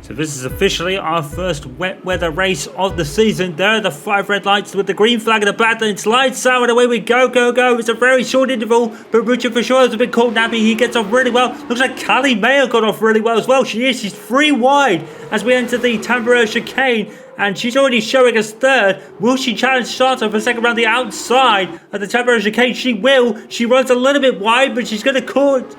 So this is officially our first wet weather race of the season. There are the 5 red lights with the green flag at the back. Then it's lights out and away we go, go, go. It's a very short interval, but Richard for sure is a bit caught nappy. He gets off really well. Looks like Callie Mayer got off really well as well. She's 3 wide as we enter the temporary chicane. And she's already showing us third. Will she challenge Sato for second round the outside of the temporary chicane? She will. She runs a little bit wide, but she's going to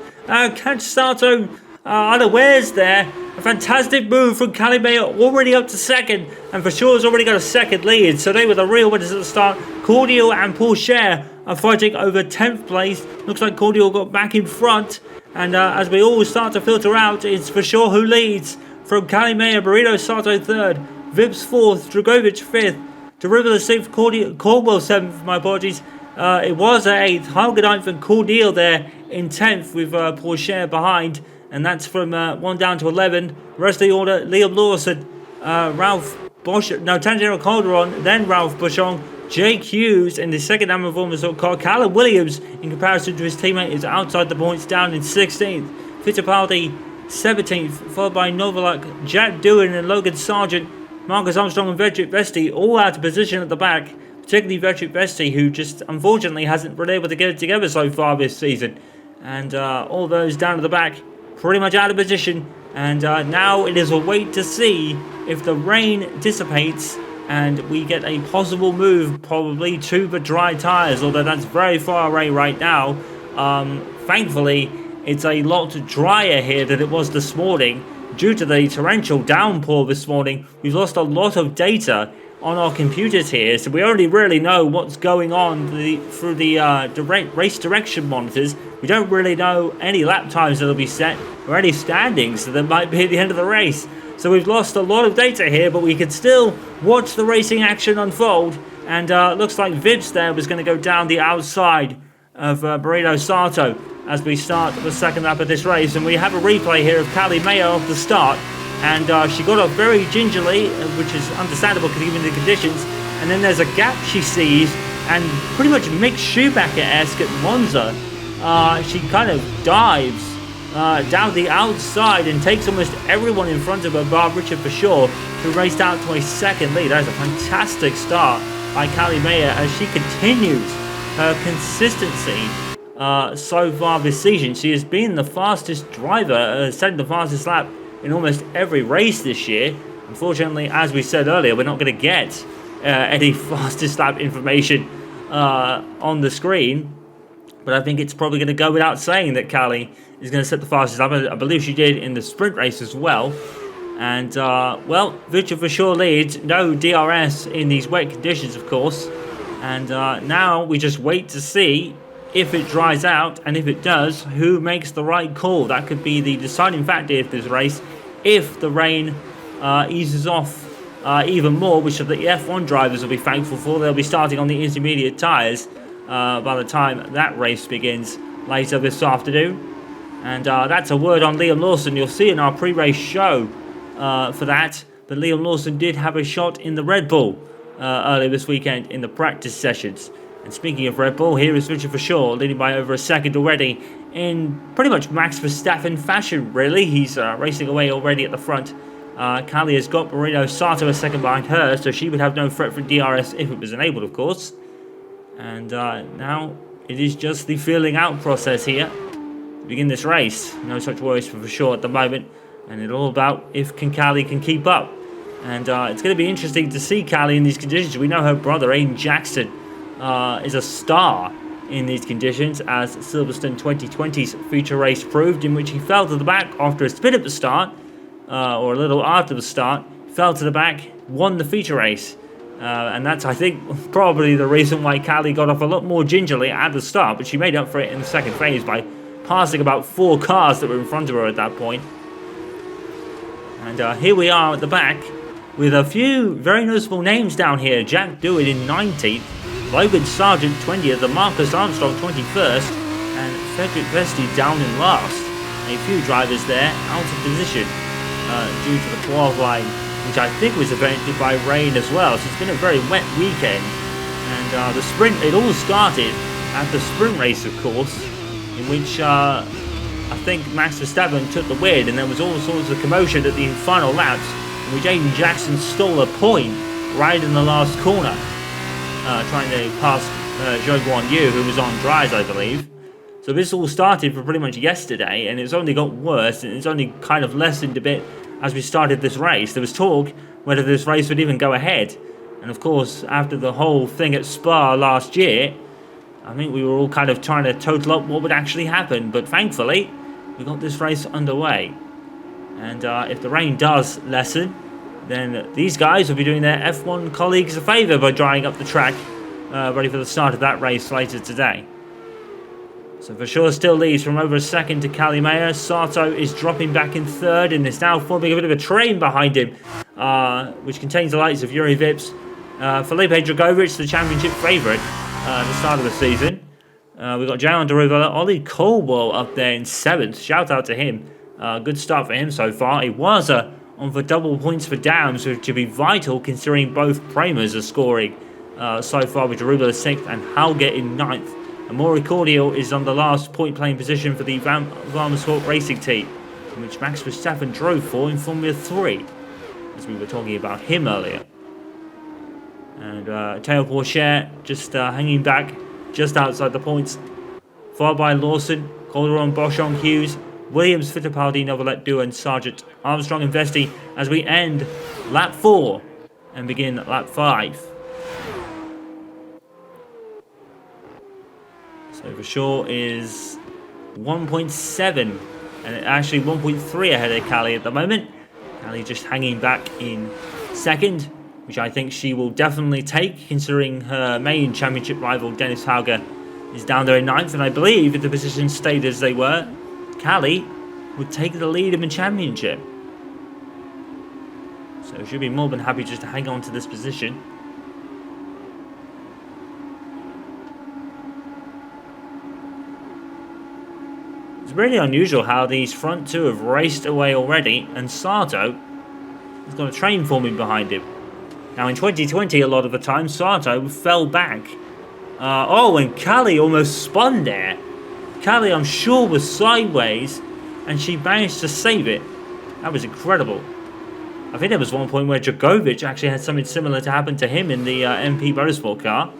catch Sato unawares there. A fantastic move from Callie Mayer, already up to second, and for sure has already got a second lead. So they were the real winners at the start. Cordial and Pourchaire are fighting over 10th place. Looks like Cordial got back in front, and as we all start to filter out, it's for sure who leads. From Callie Mayer, Burrito Sato third, Vips fourth, Dragovic fifth, Derivative sixth, Caldwell seventh. My apologies. It was at 8th, Hargan ninth, and Cordial there in 10th with Pourchaire behind. And that's from 1 down to 11. The rest of the order, Liam Lawson, Ralph Bosch, no, Tangiero Calderon, then Ralph Boschong, Jake Hughes in the second performance of car. Callum Williams, in comparison to his teammate, is outside the points, down in 16th. Fittipaldi, 17th, followed by Novalak, Jack Doohan and Logan Sargent. Marcus Armstrong and Vedric Vesti all out of position at the back, particularly Vedric Vesti, who just unfortunately hasn't been able to get it together so far this season. And all those down at the back, pretty much out of position, and now it is a wait to see if the rain dissipates and we get a possible move probably to the dry tyres, although that's very far away right now. Thankfully it's a lot drier here than it was this morning due to the torrential downpour this morning. We've lost a lot of data on our computers here, so we only really know what's going on through the race direction monitors. We don't really know any lap times that'll be set or any standings that might be at the end of the race. So we've lost a lot of data here, but we can still watch the racing action unfold. And looks like Vips there was going to go down the outside of Burrito Sato as we start the second lap of this race. And we have a replay here of Callie Mayer off the start. And she got off very gingerly, which is understandable given the conditions. And then there's a gap she sees, and pretty much Mick Schumacher-esque at Monza. She kind of dives down the outside and takes almost everyone in front of her, bar Richard for sure, who raced out to a second lead. That is a fantastic start by Callie Mayer as she continues her consistency so far this season. She has been the fastest driver, setting the fastest lap in almost every race this year. Unfortunately, as we said earlier, we're not going to get any fastest lap information on the screen. But I think it's probably going to go without saying that Callie is going to set the fastest lap. I believe she did in the sprint race as well. And, well, Victor for sure leads. No DRS in these wet conditions, of course. And now we just wait to see if it dries out, and if it does, who makes the right call. That could be the deciding factor of this race. If the rain eases off even more, which the F1 drivers will be thankful for, they'll be starting on the intermediate tyres by the time that race begins later this afternoon. And that's a word on Liam Lawson. You'll see in our pre-race show for that. But Liam Lawson did have a shot in the Red Bull earlier this weekend in the practice sessions. And speaking of Red Bull, here is Richard for sure, leading by over a second already in pretty much Max Verstappen fashion, really. He's racing away already at the front. Callie has got Burrito Sato a second behind her, so she would have no threat for DRS if it was enabled, of course. And now it is just the filling out process here to begin this race. No such worries for sure at the moment. And it's all about if Callie can keep up. And it's going to be interesting to see Callie in these conditions. We know her brother, Aiden Jackson, is a star in these conditions, as Silverstone 2020's feature race proved, in which he fell to the back after a spin at the start, or a little after the start, fell to the back, won the feature race. And that's, I think, probably the reason why Callie got off a lot more gingerly at the start, but she made up for it in the second phase by passing about 4 cars that were in front of her at that point. And here we are at the back with a few very noticeable names down here. Jack Doohan in 19th, Logan Sargent 20th, and Marcus Armstrong 21st, and Frederick Vesti down in last. A few drivers there out of position due to the qualifying, which I think was affected by rain as well. So it's been a very wet weekend. And the sprint, it all started at the sprint race, of course, in which I think Max Verstappen took the win, and there was all sorts of commotion at the final laps, in which Aiden Jackson stole a point right in the last corner, trying to pass Zhou Guanyu, who was on dries, I believe. So this all started for pretty much yesterday, and it's only got worse, and it's only kind of lessened a bit as we started this race. There was talk whether this race would even go ahead. And of course, after the whole thing at Spa last year, I think we were all kind of trying to total up what would actually happen. But thankfully, we got this race underway. And if the rain does lessen, then these guys will be doing their F1 colleagues a favour by drying up the track, ready for the start of that race later today. So for sure still leads from over a second to Kalimea. Sato is dropping back in third and is now forming a bit of a train behind him, which contains the likes of Yuri Vips, Felipe Dragovic, the championship favourite at the start of the season. We've got Jayon Deruvela, Ollie Colwell up there in 7th. Shout out to him. Good start for him so far. Iwasa on for double points for Downs, which would be vital considering both Premers are scoring so far, with Deruvela 6th and Hauger in 9th. And Maury Cordial is on the last point-playing position for the Varma Sport Racing team, which Max Verstappen drove for in Formula 3, as we were talking about him earlier. And Théo Pourchaire just hanging back just outside the points, followed by Lawson, Calderon, Boschon, Hughes, Williams, Fittipaldi, Novelet, Dua and Sargent, Armstrong and Vesti as we end lap 4 and begin lap 5. So for sure is 1.7 and actually 1.3 ahead of Callie at the moment. Callie just hanging back in 2nd, which I think she will definitely take, considering her main championship rival Dennis Hauger is down there in 9th. And I believe if the positions stayed as they were, Callie would take the lead in the championship. So she'll be more than happy just to hang on to this position. It's really unusual how these front two have raced away already, and Sato has got a train forming behind him. Now in 2020, a lot of the time, Sato fell back. And Callie almost spun there. Callie, I'm sure, was sideways, and she managed to save it. That was incredible. I think there was one point where Dragovic actually had something similar to happen to him in the MP Motorsport car.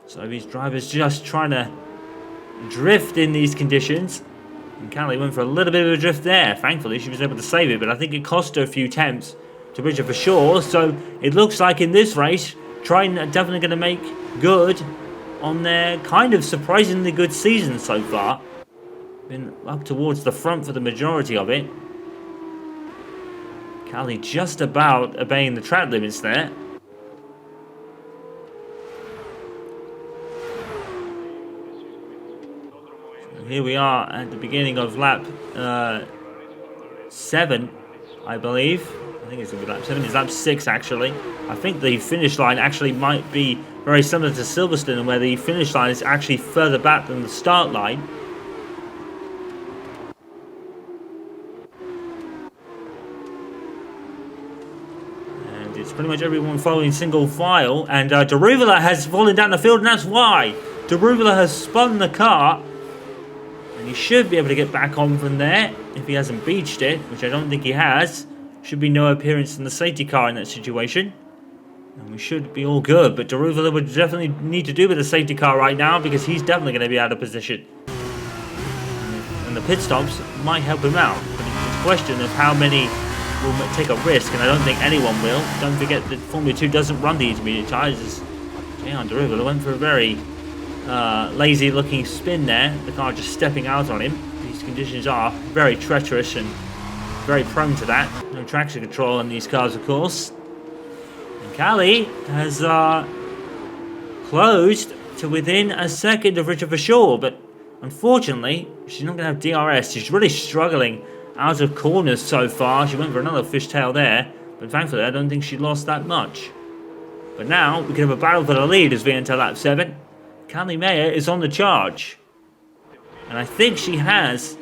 So these drivers just trying to drift in these conditions. And Callie went for a little bit of a drift there. Thankfully, she was able to save it, but I think it cost her a few attempts to bridge it for sure. So it looks like in this race, Trident are definitely going to make good on their kind of surprisingly good season so far. Been up towards the front for the majority of it. Callie just about obeying the track limits there. So here we are at the beginning of lap 7, I believe. I think it's going to be lap 7. It's lap 6 actually. I think the finish line actually might be very similar to Silverstone, where the finish line is actually further back than the start line. And it's pretty much everyone following single file. And Deruvela has fallen down the field, and that's why. Deruvela has spun the car. And he should be able to get back on from there if he hasn't beached it, which I don't think he has. Should be no appearance in the safety car in that situation. And we should be all good. But Deruvela would definitely need to do with the safety car right now, because he's definitely going to be out of position. And the pit stops might help him out. But it's a question of how many will take a risk, and I don't think anyone will. Don't forget that Formula 2 doesn't run the intermediate tyres. Jayon Deruvela went for a very lazy looking spin there. The car just stepping out on him. These conditions are very treacherous and very prone to that. No traction control on these cars, of course. And Callie has closed to within a second of Richard Verschoor, but unfortunately, she's not going to have DRS. She's really struggling out of corners so far. She went for another fishtail there, but thankfully, I don't think she lost that much. But now, we can have a battle for the lead as we enter lap 7. Kalimea is on the charge. And I think she has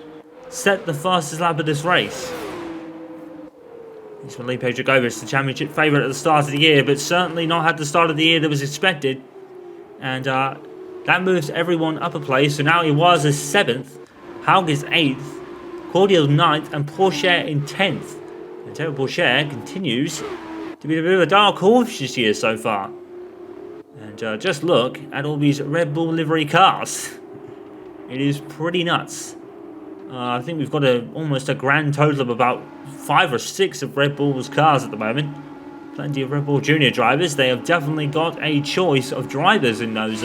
set the fastest lap of this race. It's Felipe Dragovic, the championship favourite at the start of the year, but certainly not had the start of the year that was expected. And That moves everyone up a place. So now Iwasa 7th, Haug is 8th, Cordial 9th, and Pourchaire in 10th. And Terry Pourchaire continues to be a bit of a dark horse this year so far. And just look at all these Red Bull livery cars. It is pretty nuts. I think we've got almost a grand total of about 5 or 6 of Red Bull's cars at the moment. Plenty of Red Bull Junior drivers. They have definitely got a choice of drivers in those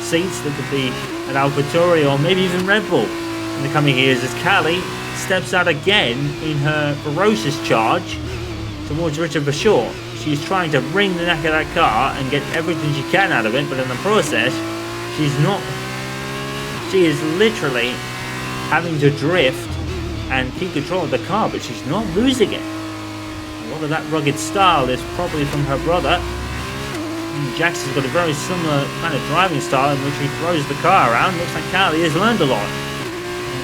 seats that could be at AlphaTauri or maybe even Red Bull in the coming years, as Callie steps out again in her ferocious charge towards Richard Verschoor. She's trying to wring the neck of that car and get everything she can out of it, but in the process, she's not. She is literally having to drift and keep control of the car, but she's not losing it. A lot of that rugged style is probably from her brother. Jackson's got a very similar kind of driving style in which he throws the car around. Looks like Callie has learned a lot.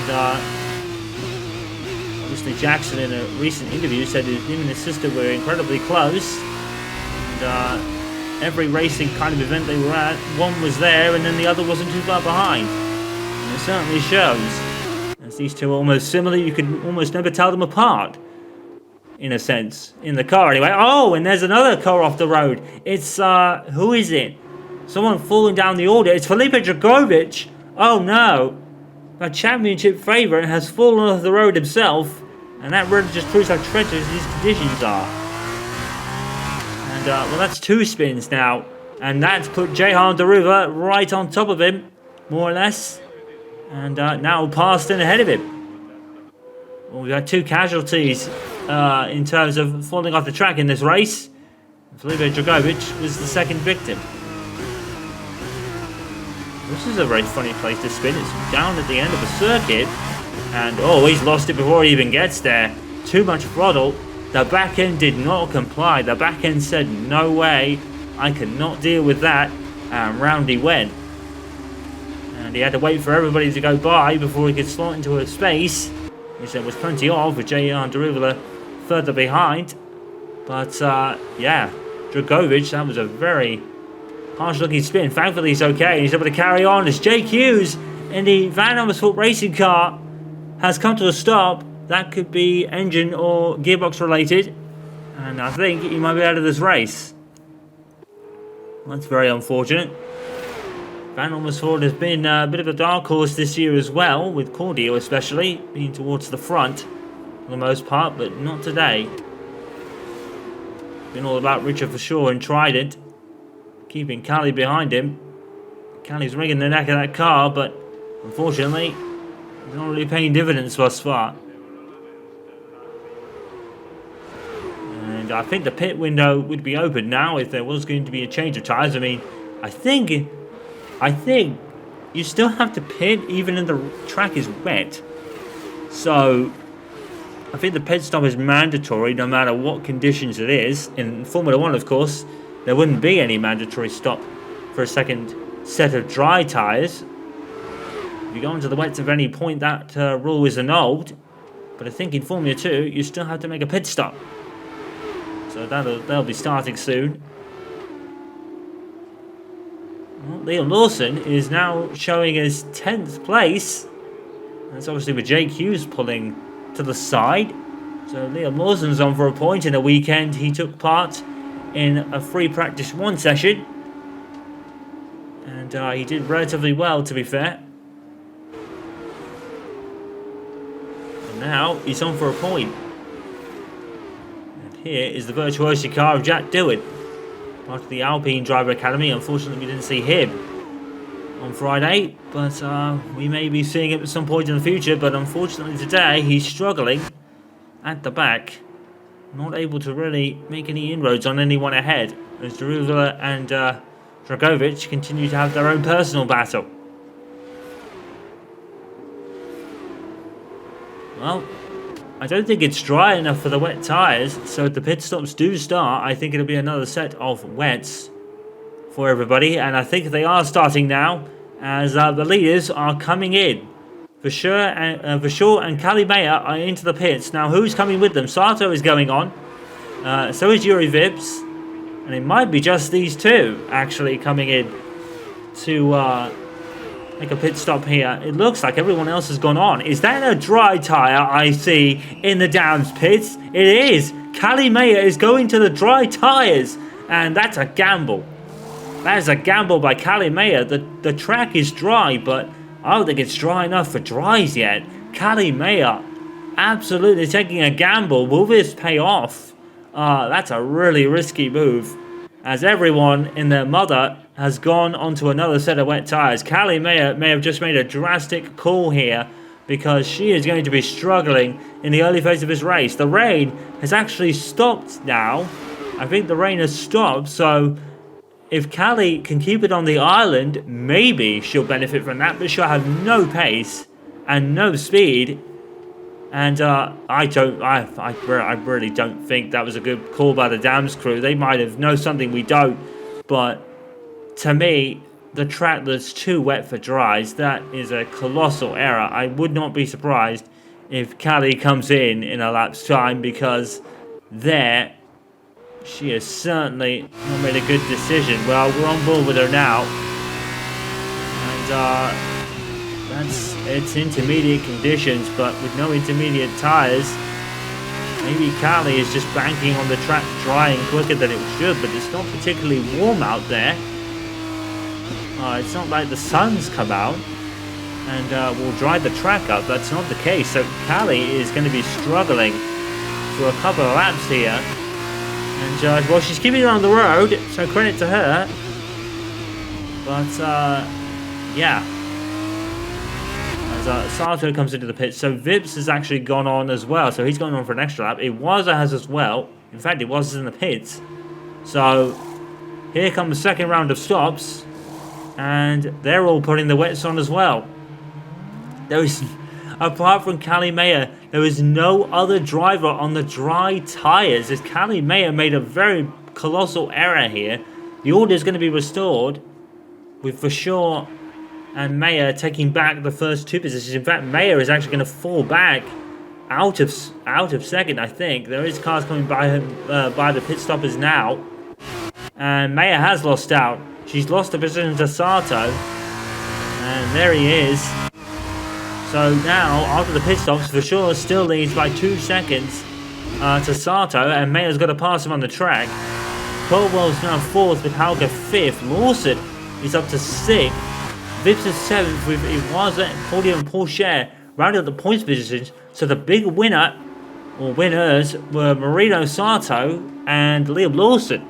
And obviously Jackson in a recent interview said that him and his sister were incredibly close. And every racing kind of event they were at, one was there and then the other wasn't too far behind. And it certainly shows. As these two are almost similar, you could almost never tell them apart. In a sense, in the car anyway. Oh, and there's another car off the road. It's, who is it? Someone falling down the order. It's Felipe Dragovic. Oh no. A championship favourite has fallen off the road himself. And that really just proves how treacherous these conditions are. And, well, that's 2 spins now. And that's put Jehan Daruva right on top of him, more or less. And now passed in ahead of him. Well, we've had 2 casualties in terms of falling off the track in this race. Felipe Dragovic was the second victim. This is a very funny place to spin. It's down at the end of the circuit. And, oh, he's lost it before he even gets there. Too much throttle. The back end did not comply. The back end said, no way, I cannot deal with that. And round he went. And he had to wait for everybody to go by before he could slot into a space, which there was plenty of, with Jehan Daruva further behind. But, yeah, Dragovic, that was a very harsh-looking spin. Thankfully, he's okay. He's able to carry on as Jake Hughes in the Van Amersfoort racing car has come to a stop. That could be engine or gearbox related. And I think he might be out of this race. That's very unfortunate. Van Amersfoort has been a bit of a dark horse this year as well, with Cordio especially being towards the front for the most part, but not today. Been all about Richard Verschoor and Trident, keeping Callie behind him. Callie's wringing the neck of that car, but unfortunately, it's not really paying dividends thus far. And I think the pit window would be open now if there was going to be a change of tyres. I mean, I think you still have to pit even if the track is wet. So I think the pit stop is mandatory no matter what conditions it is. In Formula 1, of course, there wouldn't be any mandatory stop for a second set of dry tyres. If you go into the wets at any point, that rule is annulled. But I think in Formula 2, you still have to make a pit stop. So that'll be starting soon. Well, Liam Lawson is now showing his 10th place. That's obviously with Jake Hughes pulling to the side. So Liam Lawson's on for a point. In a weekend, he took part in a free practice 1 session. And he did relatively well, to be fair. And now he's on for a point. And here is the virtuoso car of Jack Deward, part of the Alpine Driver Academy. Unfortunately, we didn't see him on Friday, but we may be seeing him at some point in the future. But unfortunately today, he's struggling at the back, not able to really make any inroads on anyone ahead, as Daruva and Dragovic continue to have their own personal battle. Well, I don't think it's dry enough for the wet tyres, so if the pit stops do start, I think it'll be another set of wets for everybody, and I think they are starting now, as the leaders are coming in. Verschoor and Callie Mayer are into the pits. Now, who's coming with them? Sato is going on, so is Yuri Vips, and it might be just these two actually coming in to make a pit stop here. It looks like everyone else has gone on. Is that a dry tyre I see in the Dams pits? It is. Callie Mayer is going to the dry tyres, and that's a gamble. That is a gamble by Callie Mayer. The track is dry, but I don't think it's dry enough for dries yet. Callie Mayer absolutely taking a gamble. Will this pay off? That's a really risky move, as everyone and their mother has gone onto another set of wet tyres. Callie Mayer may have just made a drastic call here, because she is going to be struggling in the early phase of this race. The rain has actually stopped now. I think the rain has stopped, so if Callie can keep it on the island, maybe she'll benefit from that, but she'll have no pace and no speed. And I really don't think that was a good call by the Dams crew. They might have known something we don't, but to me, the track that's too wet for dries, that is a colossal error. I would not be surprised if Callie comes in a lap's time, because there she has certainly not made a good decision. Well, we're on board with her now, and it's intermediate conditions, but with no intermediate tyres. Maybe Callie is just banking on the track drying quicker than it should, but it's not particularly warm out there. It's not like the sun's come out and will dry the track up. That's not the case. So Callie is going to be struggling for a couple of laps here. And, well, she's keeping it on the road, so credit to her. But, yeah. As Sato comes into the pit. So Vips has actually gone on as well. So he's gone on for an extra lap. Iwasa has as well. In fact, Iwasa's in the pits. So here comes the second round of stops. And they're all putting the wets on as well. There is, apart from Callie Mayer, there is no other driver on the dry tyres. As Callie Mayer made a very colossal error here. The order is going to be restored with For Sure and Mayer taking back the first two positions. In fact, Mayer is actually going to fall back out of second, I think. There is cars coming by him by the pit stoppers now. And Mayer has lost out. She's lost the position to Sato. And there he is. So now, after the pit stops, For Sure still leads by 2 seconds to Sato. And Mayer's got to pass him on the track. Caldwell's now 4th with Hauger 5th. Lawson is up to 6th. Vips is 7th with Iwasa, Claudia and Paul Scher rounded up the points positions. So the big winner, or winners, were Marino Sato and Liam Lawson.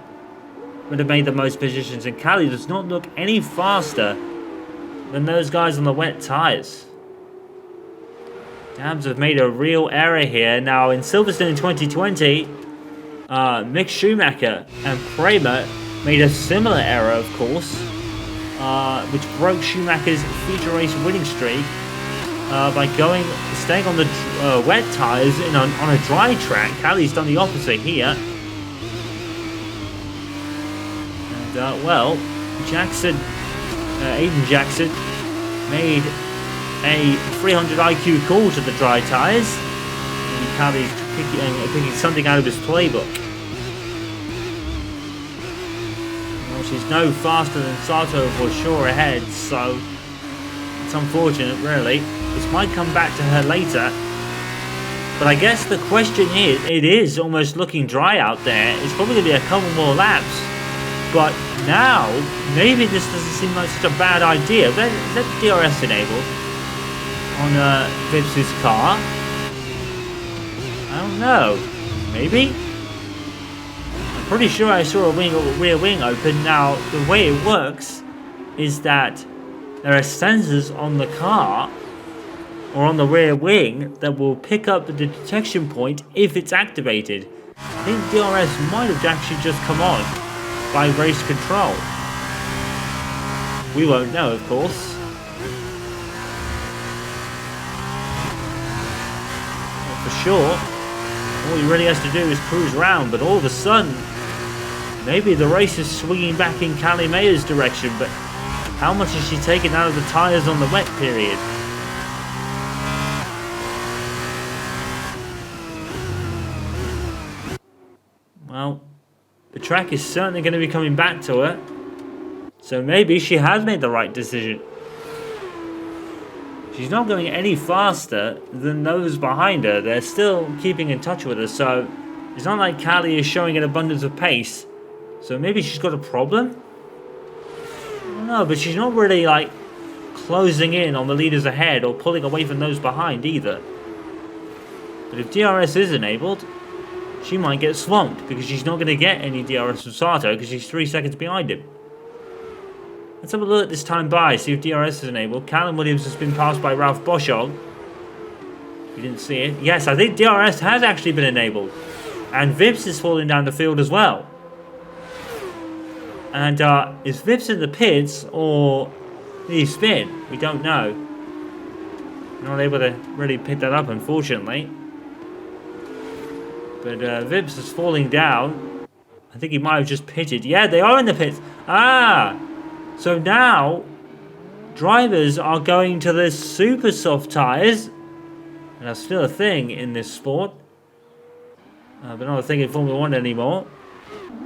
Would have made the most positions, and Callie does not look any faster than those guys on the wet tyres. Dams have made a real error here. Now in Silverstone in 2020, Mick Schumacher and Kramer made a similar error, of course, which broke Schumacher's feature race winning streak by staying on the wet tyres on a dry track. Callie's done the opposite here. Well, Aiden Jackson made a 300 IQ call to the dry tyres. And Callie's picking something out of his playbook. Well, she's no faster than Sato For Sure ahead, so it's unfortunate, really. This might come back to her later. But I guess the question is, it is almost looking dry out there. It's probably going to be a couple more laps. But now, maybe this doesn't seem like such a bad idea. Is that DRS enabled on Vips' car? I don't know. Maybe? I'm pretty sure I saw a rear wing open. Now, the way it works is that there are sensors on the car or on the rear wing that will pick up the detection point if it's activated. I think DRS might have actually just come on by race control. We won't know, of course. But for sure, all he really has to do is cruise around, but all of a sudden, maybe the race is swinging back in Callie Mayer's direction, but how much is she taking out of the tyres on the wet period? Well, the track is certainly going to be coming back to her. So maybe she has made the right decision. she's not going any faster than those behind her. They're still keeping in touch with her, so it's not like Callie is showing an abundance of pace. So maybe she's got a problem? I don't know, but she's not really like closing in on the leaders ahead or pulling away from those behind either. But if DRS is enabled, she might get swamped because she's not going to get any DRS from Sato because she's 3 seconds behind him. Let's have a look at this time by, see if DRS is enabled. Callum Williams has been passed by Ralph Boschog. You didn't see it. Yes, I think DRS has actually been enabled. And Vips is falling down the field as well. And is Vips in the pits or did he spin? We don't know. Not able to really pick that up, unfortunately. But Vips is falling down. I think he might have just pitted. Yeah, they are in the pits. Ah! So now, drivers are going to the super soft tyres. And that's still a thing in this sport. But not a thing in Formula 1 anymore.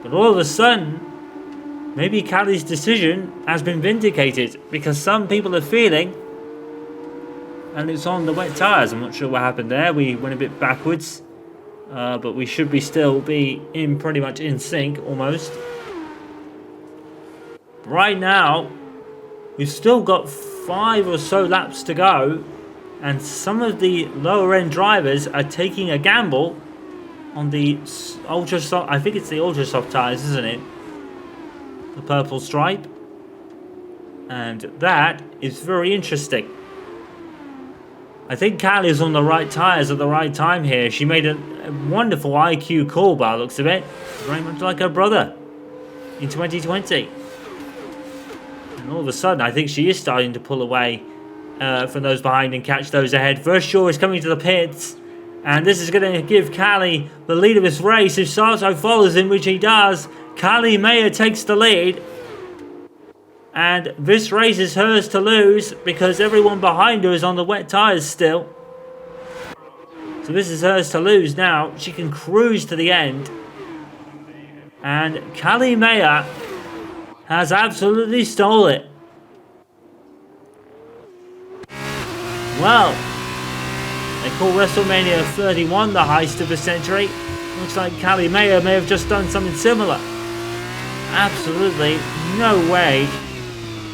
But all of a sudden, maybe Callie's decision has been vindicated. Because some people are feeling, and it's on the wet tyres. I'm not sure what happened there. We went a bit backwards. But we should still be in pretty much in sync, almost. Right now, we've still got 5 or so laps to go. And some of the lower end drivers are taking a gamble on the ultra soft, I think it's the ultra soft tyres, isn't it? The purple stripe. And that is very interesting. I think Callie's on the right tyres at the right time here. She made a wonderful IQ call by the looks of it. Very much like her brother in 2020. And all of a sudden, I think she is starting to pull away from those behind and catch those ahead. Vershaw is coming to the pits. And this is going to give Callie the lead of this race. If Sato follows him, which he does, Callie Mayer takes the lead. And this race is hers to lose because everyone behind her is on the wet tyres still. So this is hers to lose now. She can cruise to the end. And Callie Mayer has absolutely stole it. Well, they call WrestleMania 31 the heist of the century. Looks like Callie Mayer may have just done something similar. Absolutely no way.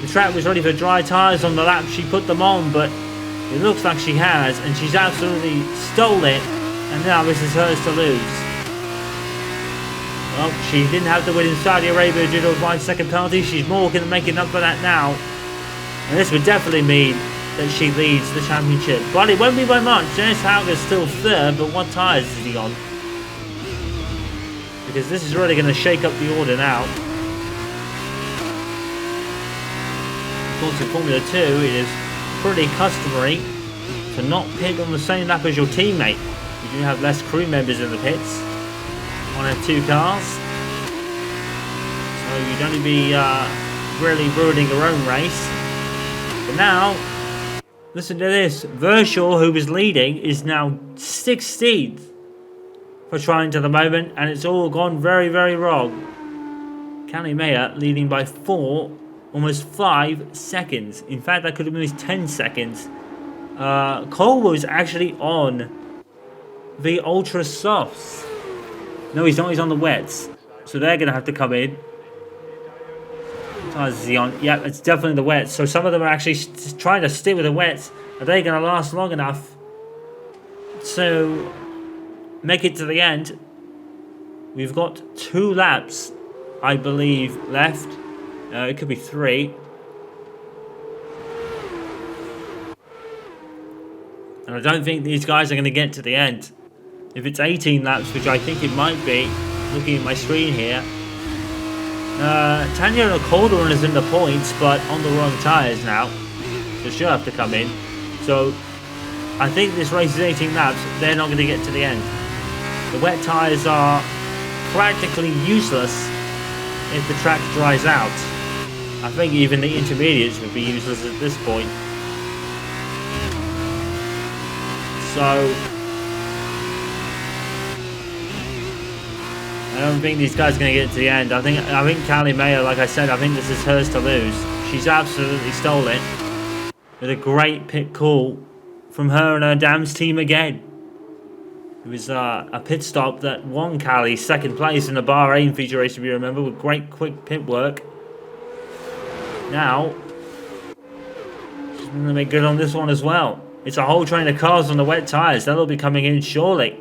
The track was ready for dry tyres on the lap she put them on, but it looks like she has, and she's absolutely stole it, and now this is hers to lose. Well, she didn't have to win in Saudi Arabia due to a 5-second penalty. She's more than making up for that now. And this would definitely mean that she leads the championship. But it won't be by much. Dennis Hauger's still third, but what tyres is he on? Because this is really going to shake up the order now. Of course, in Formula 2, it is pretty customary to not pit on the same lap as your teammate. You do have less crew members in the pits. One and 2 cars. So you'd only be really ruining your own race. But now, listen to this. Vershaw, who was leading, is now 16th for trying to the moment, and it's all gone very, very wrong. Callie Mayer leading by 4, almost 5 seconds. In fact, that could have been at least 10 seconds. Cole was actually on the ultra softs. No, he's not. He's on the wets. So they're going to have to come in. What tyres is he on? Yeah, it's definitely the wets. So some of them are actually trying to stick with the wets. Are they going to last long enough to make it to the end? We've got 2 laps, I believe, left. It could be 3. And I don't think these guys are going to get to the end. If it's 18 laps, which I think it might be, looking at my screen here. Tanya Calderon is in the points, but on the wrong tyres now. So she'll have to come in. So I think this race is 18 laps. They're not going to get to the end. The wet tyres are practically useless if the track dries out. I think even the intermediates would be useless at this point. So I don't think these guys are going to get to the end. I think Callie Mayer, like I said, I think this is hers to lose. She's absolutely stole it. with a great pit call from her and her Dams team again. It was a pit stop that won Callie second place in the Bahrain feature race, if you remember, with great quick pit work. Now, she's going to make good on this one as well. It's a whole train of cars on the wet tyres. That'll be coming in shortly.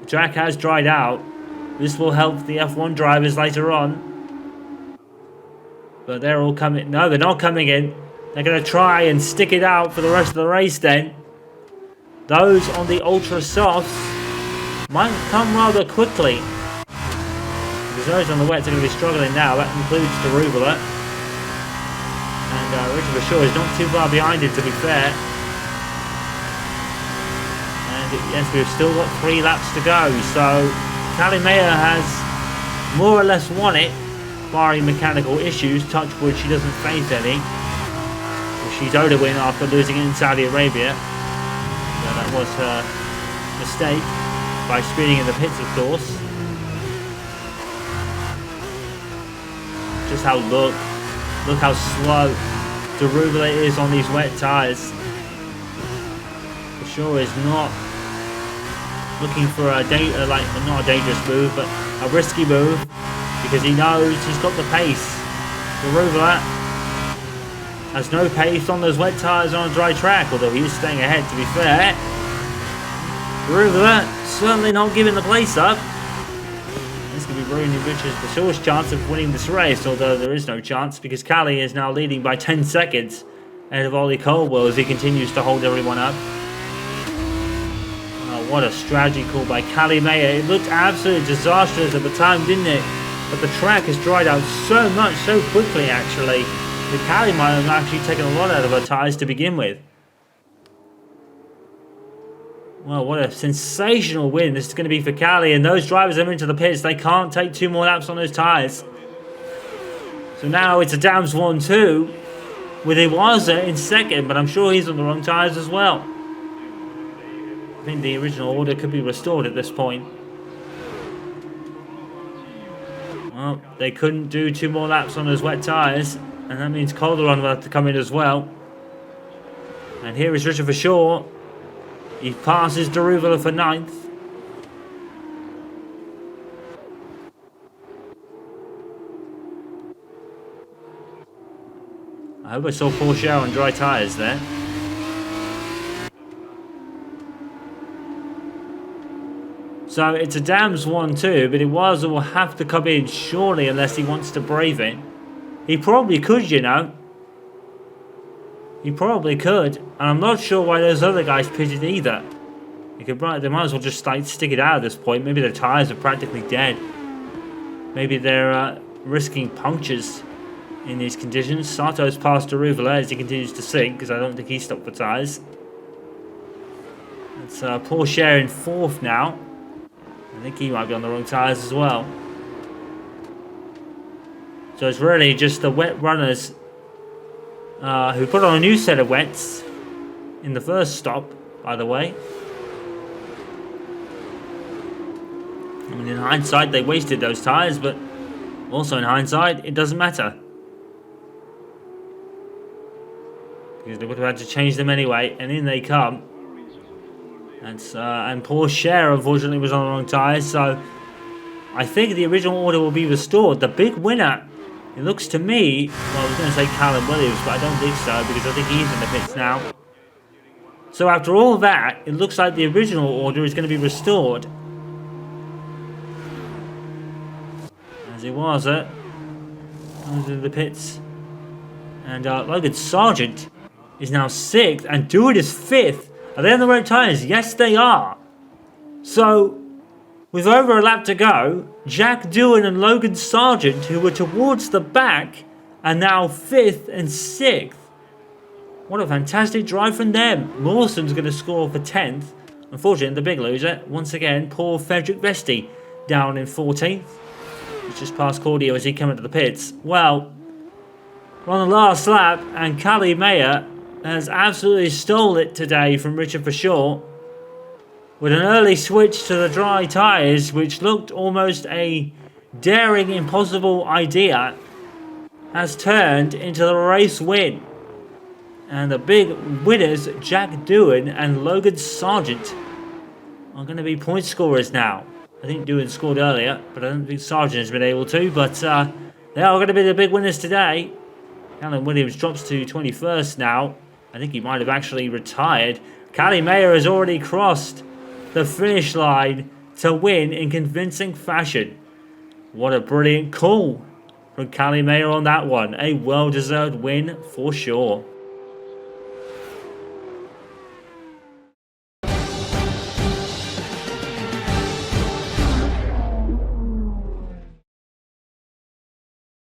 The track has dried out. This will help the F1 drivers later on. But they're all coming. No, they're not coming in. They're going to try and stick it out for the rest of the race then. Those on the ultra softs might come rather quickly. Because those on the wets are going to be struggling now. That includes Darubala. And Richard Bashaw is not too far behind him, to be fair. And yes, we've still got 3 laps to go. So Callie Mayer has more or less won it, barring mechanical issues. Touch wood, she doesn't face any. She's owed a win after losing in Saudi Arabia. So that was her mistake by speeding in the pits, of course. Just how look how slow Darubala is on these wet tyres. For sure is not looking for not a dangerous move, but a risky move, because he knows he's got the pace. Darubala has no pace on those wet tyres on a dry track, although he is staying ahead, to be fair. Darubala certainly not giving the place up. This could be ruining Richard Bashaw's chance of winning this race, although there is no chance because Callie is now leading by 10 seconds ahead of Ollie Caldwell as he continues to hold everyone up. Oh, what a strategy call by Callie Mayer. It looked absolutely disastrous at the time, didn't it? But the track has dried out so much, so quickly actually. The Callie might have actually taken a lot out of her tyres to begin with. Well, what a sensational win this is going to be for Callie. And those drivers are into the pits. They can't take 2 more laps on those tyres. So now it's a Dams 1-2 with Iwasa in second. But I'm sure he's on the wrong tyres as well. I think the original order could be restored at this point. Well, they couldn't do 2 more laps on those wet tyres. And that means Calderon will have to come in as well. And here is Richard Bashaw. He passes Darubala for 9th. I hope I saw Porsche on dry tyres there. So it's a Dams 1-2, but Iwasa will have to come in surely unless he wants to brave it. He probably could, you know. He probably could. And I'm not sure why those other guys pitted either. They might as well just stick it out at this point. Maybe their tyres are practically dead. Maybe they're risking punctures in these conditions. Sato's past Darubala as he continues to sink, because I don't think he stopped for tyres. It's Porsche in 4th now. I think he might be on the wrong tyres as well. So it's really just the wet runners who put on a new set of wets in the first stop, by the way. I mean, in hindsight, they wasted those tyres, but also in hindsight, it doesn't matter. Because they would have had to change them anyway, and in they come. And poor Cher, unfortunately, was on the wrong tyres, so I think the original order will be restored. The big winner, it looks to me, well, I was going to say Callum Williams, but I don't think so, because I think he's in the pits now. So after all that, it looks like the original order is going to be restored. As it was, in the pits. And Logan Sargent is now 6th, and Dewitt is 5th. Are they on the right tyres? Yes, they are. So, with over a lap to go, Jack Doohan and Logan Sargent, who were towards the back, are now 5th and 6th. What a fantastic drive from them. Lawson's going to score for 10th. Unfortunately, the big loser, once again, poor Frederick Vesti, down in 14th. He's just past Cordio as he came into the pits. Well, we're on the last lap, and Callie Mayer has absolutely stole it today from Richard Bashaw with an early switch to the dry tyres, which looked almost a daring, impossible idea, has turned into the race win. And the big winners, Jack Doohan and Logan Sargent, are going to be point scorers now. I think Doohan scored earlier, but I don't think Sargent has been able to. But they are going to be the big winners today. Alan Williams drops to 21st now. I think he might have actually retired. Callie Mayer has already crossed the finish line to win in convincing fashion. What a brilliant call from Callie Mayer on that one. A well-deserved win for sure.